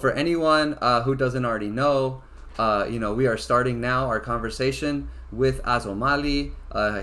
for anyone who doesn't already know, we are starting now our conversation with Azomali.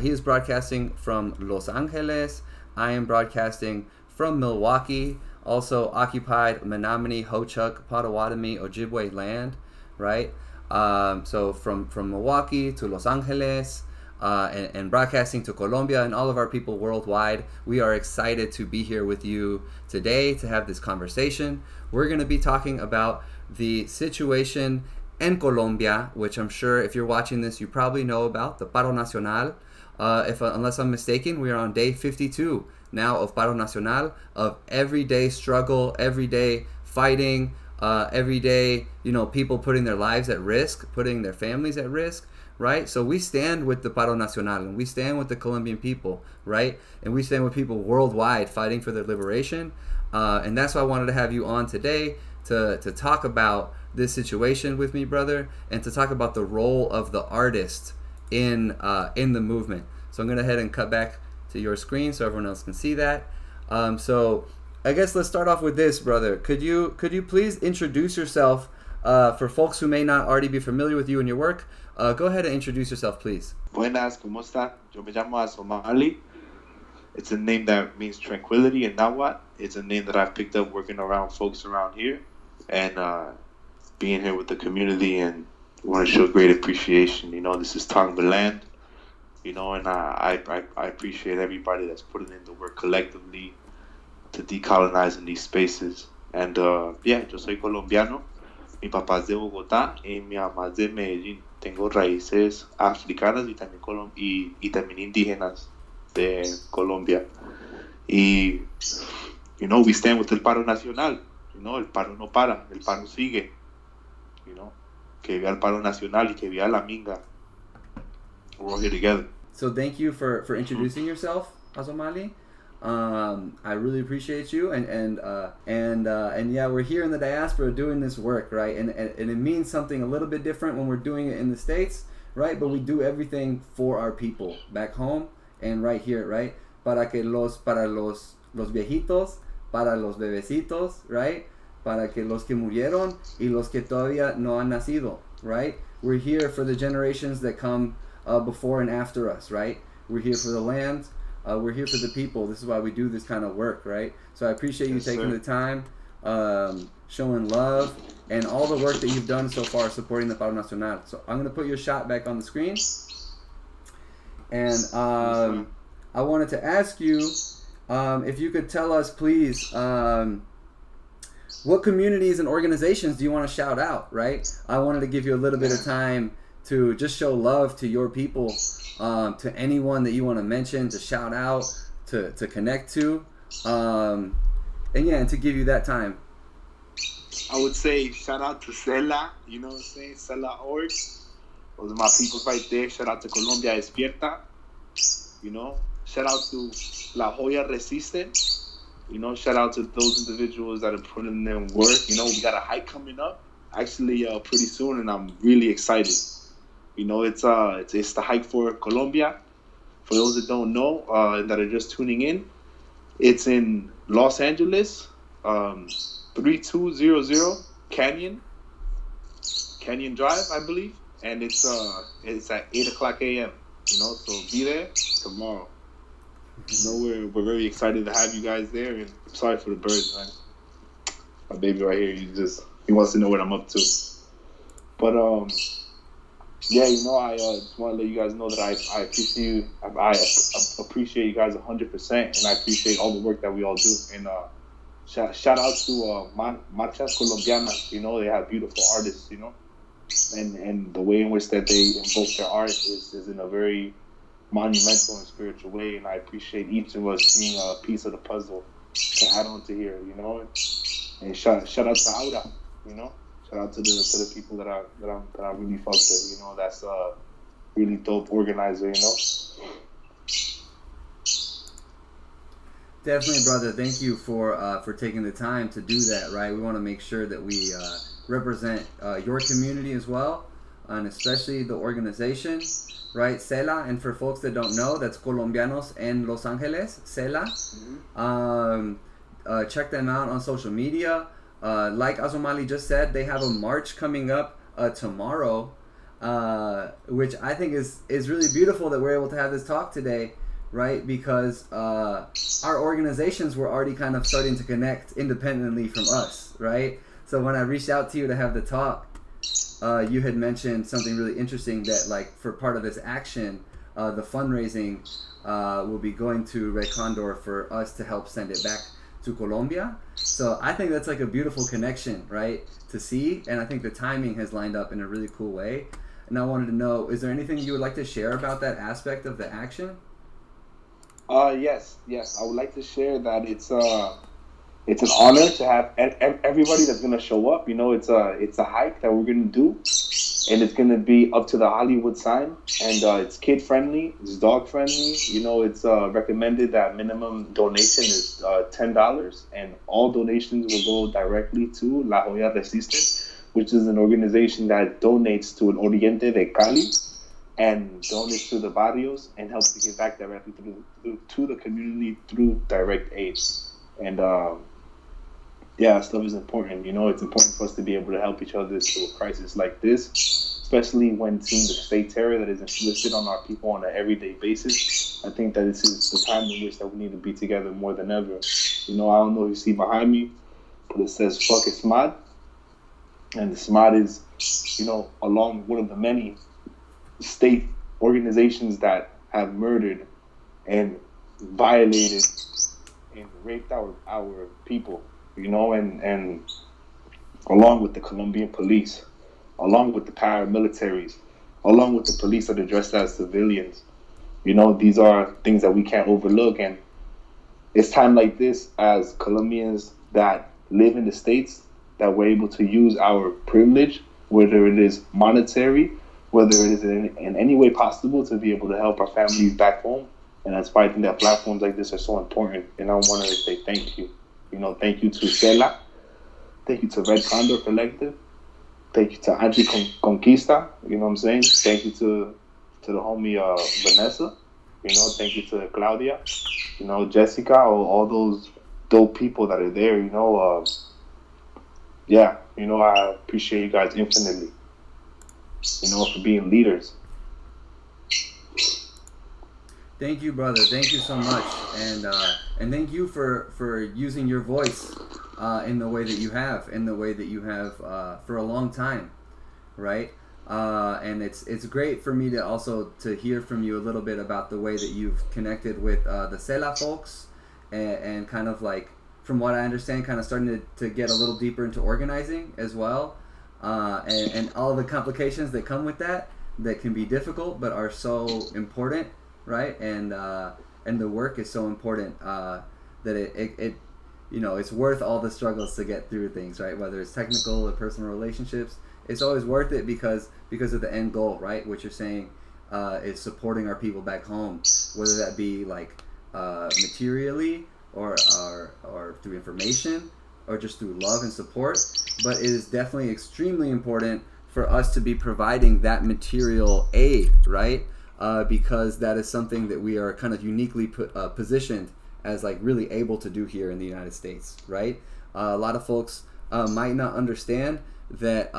He is broadcasting from Los Angeles. I am broadcasting from Milwaukee, also occupied Menominee, Ho-Chunk, Potawatomi, Ojibwe land, right? So from Milwaukee to Los Angeles, and broadcasting to Colombia and all of our people worldwide. We are excited to be here with you today to have this conversation. We're going to be talking about the situation in Colombia, which I'm sure if you're watching this, you probably know about, the Paro Nacional. Unless I'm mistaken, we are on day 52 now of Paro Nacional, of everyday struggle, everyday fighting, everyday, people putting their lives at risk, putting their families at risk. Right? So we stand with the Paro Nacional, and we stand with the Colombian people, right? And we stand with people worldwide fighting for their liberation. And that's why I wanted to have you on today to talk about this situation with me, brother, and to talk about the role of the artist in the movement. So I'm going to head and cut back to your screen so everyone else can see that. So I guess let's start off with this, brother. Could you please introduce yourself for folks who may not already be familiar with you and your work? Go ahead and introduce yourself, please. Buenas, ¿cómo está? Yo me llamo Azomali. It's a name that means tranquility in Nahuatl. It's a name that I've picked up working around folks around here and being here with the community, and want to show great appreciation. This is Tongva land, and I appreciate everybody that's putting in the work collectively to decolonize in these spaces. And yo soy colombiano. Mi papá es de Bogotá y mi mamá es de Medellín. Tengo raíces africanas y también indígenas de Colombia. Y, we stand with el paro nacional. El paro no para, el paro sigue. Que viva el paro nacional y que viva la minga. We're all here together. So thank you for introducing yourself, Azomali. I really appreciate you, and yeah, we're here in the diaspora doing this work, right? And it means something a little bit different when we're doing it in the States, right? But we do everything for our people back home and right here, right? Para los viejitos, para los bebecitos, right? Para que los que murieron y los que todavía no han nacido, right? We're here for the generations that come before and after us, right? We're here for the land. We're here for the people. This is why we do this kind of work, right? So I appreciate you taking the time, showing love, and all the work that you've done so far supporting the Paro Nacional. So I'm going to put your shot back on the screen. And I wanted to ask you if you could tell us, please, what communities and organizations do you want to shout out, right? I wanted to give you a little bit of time to just show love to your people, to anyone that you want to mention, to shout out, to connect to, and to give you that time. I would say shout out to Cela, Cela org. Those are my people right there. Shout out to Colombia Despierta, Shout out to La Joya Resiste, shout out to those individuals that are putting in their work. We got a hike coming up, actually, pretty soon, and I'm really excited. It's the hike for Colombia. For those that don't know, that are just tuning in, it's in Los Angeles, 3200 Canyon Drive, I believe, and it's at 8:00 a.m. So be there tomorrow. We're very excited to have you guys there, and I'm sorry for the birds, man. My baby right here, he wants to know what I'm up to, but I just want to let you guys know that I appreciate you guys 100%, and I appreciate all the work that we all do. And shout out to Marchas Colombianas. They have beautiful artists, and the way in which that they invoke their art is in a very monumental and spiritual way. And I appreciate each of us being a piece of the puzzle to add on to here, And shout out to Aura, Shout out to the people that I really fuck with, That's a really dope organizer, Definitely, brother. Thank you for taking the time to do that, right? We want to make sure that we represent your community as well, and especially the organization, right? Cela, and for folks that don't know, that's Colombianos en Los Angeles, Cela. Mm-hmm. Check them out on social media. Like Azomali just said, they have a march coming up tomorrow, which I think is really beautiful that we're able to have this talk today, right? Because our organizations were already kind of starting to connect independently from us, right? So when I reached out to you to have the talk, you had mentioned something really interesting that, like, for part of this action, the fundraising will be going to Red Condor for us to help send it back to Colombia. So I think that's like a beautiful connection, right, to see, and I think the timing has lined up in a really cool way. And I wanted to know, is there anything you would like to share about that aspect of the action? Yes. I would like to share that it's an honor to have everybody that's gonna show up. You know, it's a hike that we're gonna do, and it's gonna be up to the Hollywood sign, and it's kid friendly, it's dog friendly. You know, it's recommended that minimum donation is $10, and all donations will go directly to La Joya Resiste, which is an organization that donates to El Oriente de Cali and donates to the barrios and helps to give back directly to the community through direct aid. And yeah, stuff is important. You know, it's important for us to be able to help each other through a crisis like this, especially when seeing the state terror that is inflicted on our people on an everyday basis. I think that this is the time in which that we need to be together more than ever. You know, I don't know if you see behind me, but it says "fuck it, SMAD," and the SMAD is, you know, along one of the many state organizations that have murdered and violated and raped our people. You know, and along with the Colombian police, along with the paramilitaries, along with the police that are dressed as civilians. You know, these are things that we can't overlook. And it's time like this, as Colombians that live in the States, that we're able to use our privilege, whether it is monetary, whether it is in any way possible, to be able to help our families back home. And that's why I think that platforms like this are so important. And I want to say thank you. You know, thank you to Cela, thank you to Red Condor Collective, thank you to Anti-Conquista, you know what I'm saying? Thank you to the homie Vanessa, you know, thank you to Claudia, you know, Jessica, all those dope people that are there, you know. Yeah, you know, I appreciate you guys infinitely, you know, for being leaders. Thank you, brother. Thank you so much, and thank you for using your voice in the way that you have, for a long time, right? And it's great for me to also to hear from you a little bit about the way that you've connected with the Cela folks, and kind of like, from what I understand, kind of starting to get a little deeper into organizing as well, and all the complications that come with that can be difficult but are so important. Right, and the work is so important that it you know, it's worth all the struggles to get through things, right? Whether it's technical or personal relationships, it's always worth it because of the end goal, right? What you're saying is supporting our people back home, whether that be like materially or through information or just through love and support. But it is definitely extremely important for us to be providing that material aid, right? Because that is something that we are kind of uniquely positioned as, like, really able to do here in the United States, right? A lot of folks might not understand that,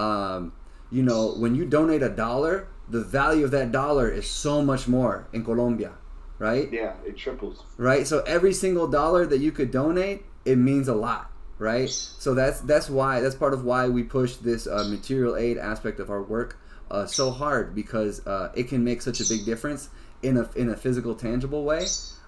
you know, when you donate $1, the value of that dollar is so much more in Colombia, right? Yeah, it triples. Right? So every single dollar that you could donate, it means a lot, right? So that's part of why we push this material aid aspect of our work so hard, because it can make such a big difference in a physical, tangible way,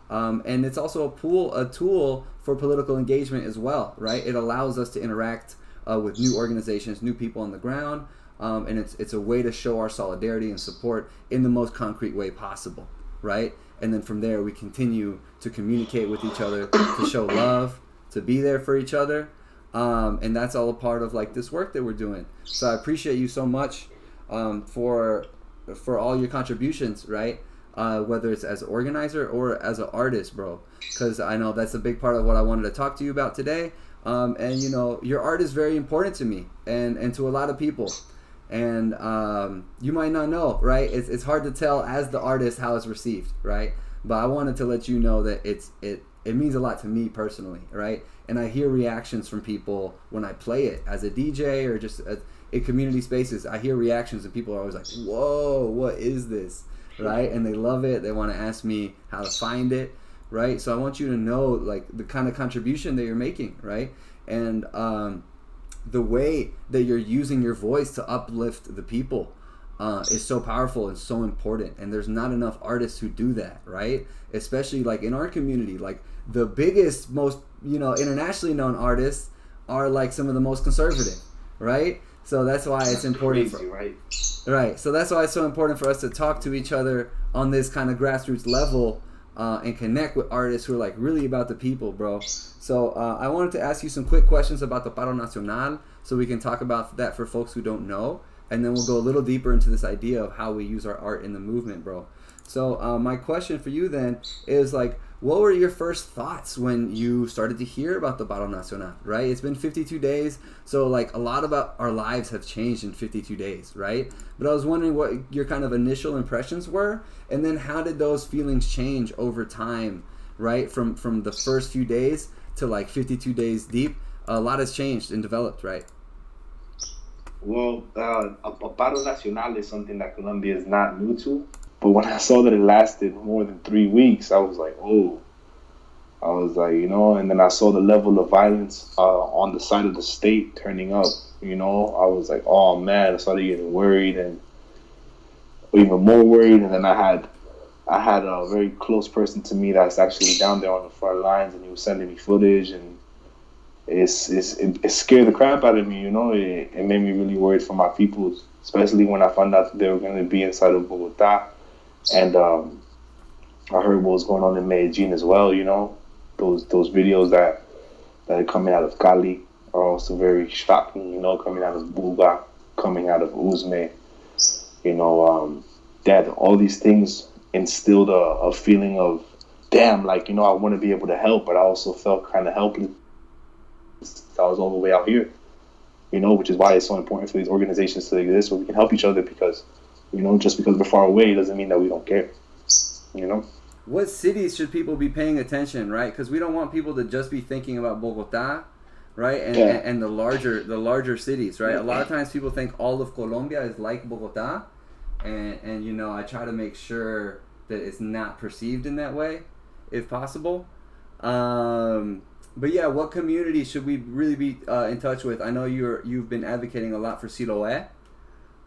and it's also a tool for political engagement as well, right? It allows us to interact with new organizations, new people on the ground, and it's a way to show our solidarity and support in the most concrete way possible, right? And then from there we continue to communicate with each other, to show love, to be there for each other, and that's all a part of, like, this work that we're doing. So I appreciate you so much for all your contributions, right? Whether it's as an organizer or as an artist, bro, because I know that's a big part of what I wanted to talk to you about today. And you know, your art is very important to me and to a lot of people, and you might not know, right? It's hard to tell as the artist how it's received, right? But I wanted to let you know that it means a lot to me personally, right? and I hear reactions from people when I play it as a DJ or just in community spaces. I hear reactions and people are always like, whoa, what is this, right? And they love it. They want to ask me how to find it, right? So I want you to know like the kind of contribution that you're making, right? And the way that you're using your voice to uplift the people is so powerful and so important, and there's not enough artists who do that, right? Especially like in our community, like the biggest, most internationally known artists are like some of the most conservative, right? So that's why it's important. Crazy, right. So that's why it's so important for us to talk to each other on this kind of grassroots level and connect with artists who are like really about the people, bro. So I wanted to ask you some quick questions about the Paro Nacional, so we can talk about that for folks who don't know. And then we'll go a little deeper into this idea of how we use our art in the movement, bro. So my question for you then is like, what were your first thoughts when you started to hear about the Paro Nacional, right? It's been 52 days, so like a lot of our lives have changed in 52 days, right? But I was wondering what your kind of initial impressions were, and then how did those feelings change over time, right? From the first few days to like 52 days deep, a lot has changed and developed, right? Well, a Paro Nacional is something that Colombia is not new to. But when I saw that it lasted more than 3 weeks, I was like, oh. I was like, and then I saw the level of violence on the side of the state turning up, I was like, oh man, I started getting worried and even more worried. And then I had a very close person to me that's actually down there on the front lines, and he was sending me footage, and it scared the crap out of me, It made me really worried for my people, especially when I found out that they were going to be inside of Bogota. And I heard what was going on in Medellin as well, Those videos that are coming out of Cali are also very shocking, coming out of Buga, coming out of Uzme, that all these things instilled a feeling of, damn, like, I want to be able to help, but I also felt kind of helpless. I was all the way out here, which is why it's so important for these organizations to exist, where we can help each other, because, just because we're far away doesn't mean that we don't care, What cities should people be paying attention, right? Because we don't want people to just be thinking about Bogota, right? And the larger cities, right? A lot of times people think all of Colombia is like Bogota, and I try to make sure that it's not perceived in that way, if possible. But yeah, what community should we really be in touch with? I know you've been advocating a lot for Siloé.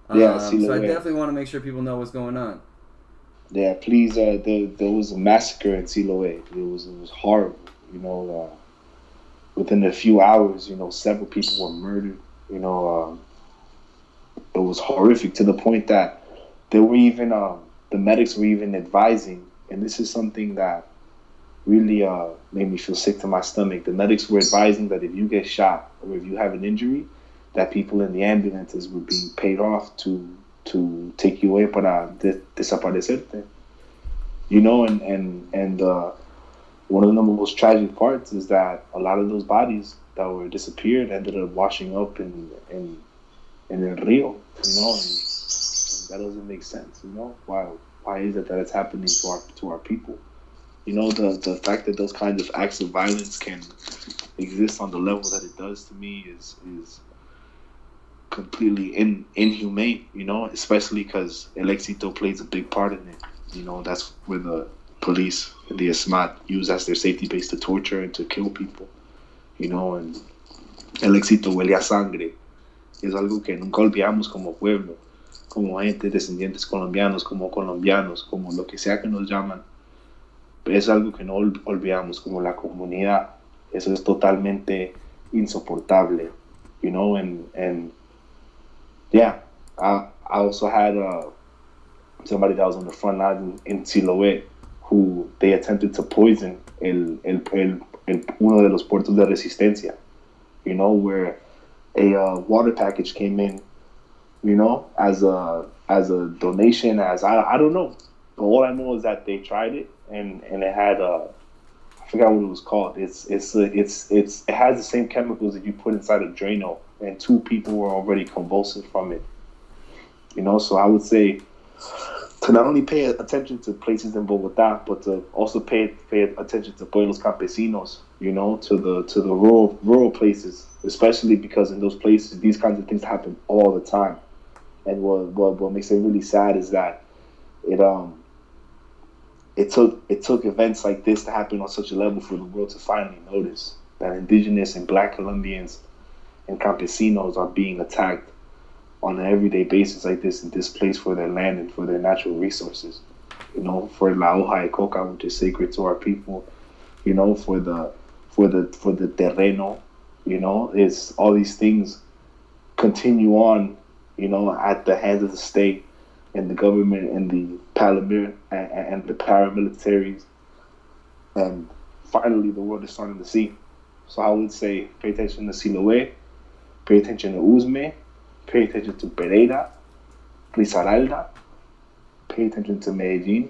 So I definitely want to make sure people know what's going on. Yeah, please. There was a massacre in Siloé. It was horrible. Within a few hours, several people were murdered. It was horrific, to the point that they were even the medics were even advising, and this is something that really made me feel sick to my stomach. The medics were advising that if you get shot or if you have an injury, that people in the ambulances were being paid off to take you away para desaparecerte. And one of the most tragic parts is that a lot of those bodies that were disappeared ended up washing up in El Rio, and that doesn't make sense, Why is it that it's happening to our people? The fact that those kinds of acts of violence can exist on the level that it does, to me, is completely inhumane, especially because El Éxito plays a big part in it. That's where the police and the ESMAD use as their safety base to torture and to kill people, and El Éxito huele a sangre. Es algo que nunca olvidamos como pueblo, como gente, descendientes colombianos, como lo que sea que nos llaman. Es algo que no olvidamos como la comunidad. Eso es totalmente insoportable, and yeah, I also had somebody that was on the front line in Siloé who they attempted to poison uno de los puertos de resistencia, where a water package came in, as a donation, I don't know. But all I know is that they tried it, and it had I forgot what it was called. It has the same chemicals that you put inside a Drano, and 2 people were already convulsing from it. So I would say to not only pay attention to places in Bogota, but to also pay attention to pueblos campesinos, you know, to the rural places, especially because in those places these kinds of things happen all the time. And what makes it really sad is that it took events like this to happen on such a level for the world to finally notice that indigenous and black Colombians and campesinos are being attacked on an everyday basis like this and displaced for their land and for their natural resources. You know, for la hoja de coca, which is sacred to our people. You know, for the terreno. You know, it's all these things continue on. You know, at the hands of the state and the government and the and the paramilitaries. And finally, the world is starting to see. So I would say, pay attention to Siloé, pay attention to Usme, pay attention to Pereira, Risaralda, pay attention to Medellin,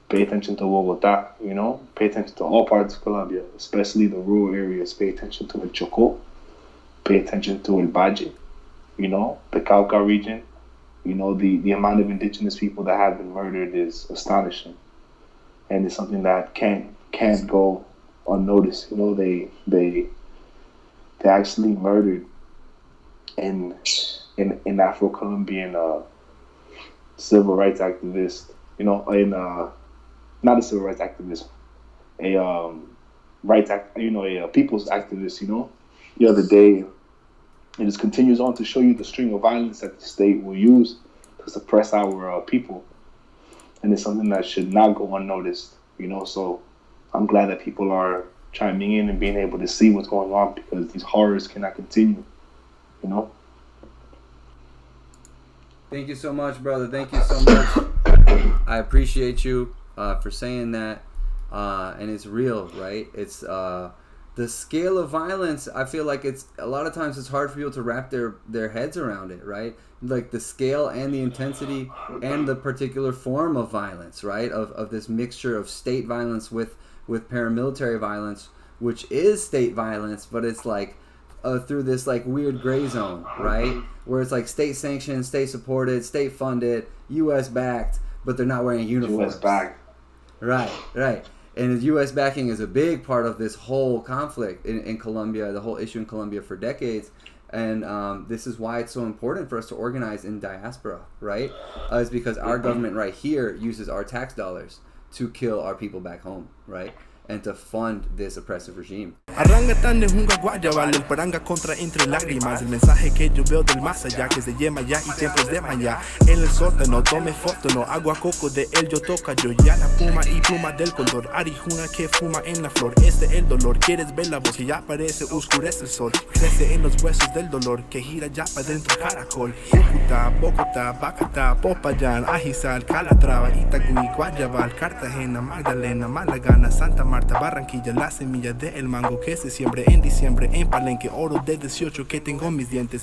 pay attention to Bogota, you know, pay attention to all parts of Colombia, especially the rural areas. Pay attention to El Chocó, pay attention to El Valle, you know, the Cauca region. You know, the amount of indigenous people that have been murdered is astonishing. And it's something that can't go unnoticed. You know, they actually murdered an Afro-Colombian civil rights activist, you know, not a civil rights activist, a people's activist, you know, the other day. It just continues on to show you the string of violence that the state will use to suppress our people. And it's something that should not go unnoticed, you know. So I'm glad that people are chiming in and being able to see what's going on, because these horrors cannot continue, you know. Thank you so much, brother. Thank you so much. I appreciate you for saying that. And it's real, right? It's the scale of violence. I feel like it's a lot of times it's hard for people to wrap their heads around it, right? Like the scale and the intensity and the particular form of violence, right? Of this mixture of state violence with paramilitary violence, which is state violence, but it's like through this like weird gray zone, right? Where it's like state sanctioned, state supported, state funded, U.S. backed, but they're not wearing uniforms. U.S. backed. Right. And the U.S. backing is a big part of this whole conflict in Colombia, the whole issue in Colombia for decades. And this is why it's so important for us to organize in diaspora, right? Is because our government right here uses our tax dollars to kill our people back home, right? And to fund this oppressive regime. Arrangatán de Junga Guayabal, el paranga contra entre lágrimas. El mensaje que yo veo del más allá, que se llama ya y tiempos de maya. En el sótano, tome foto, no agua coco de él yo toca. Yo ya la puma y pluma del Condor. Arijuna que fuma en la flor. El dolor, quieres ver la voz que ya aparece, oscurece el sol. Crece en los huesos del dolor, que gira ya para dentro caracol. Cúcuta, Bogotá, Bacatá, Popayán, Ajizal, Calatrava, Itagüí, Guayabal, Cartagena, Magdalena, Malagana, Santa Marta, Barranquilla, la semilla del mango que se siembre en diciembre en Palenque, oro de 18 que tengo en mis dientes.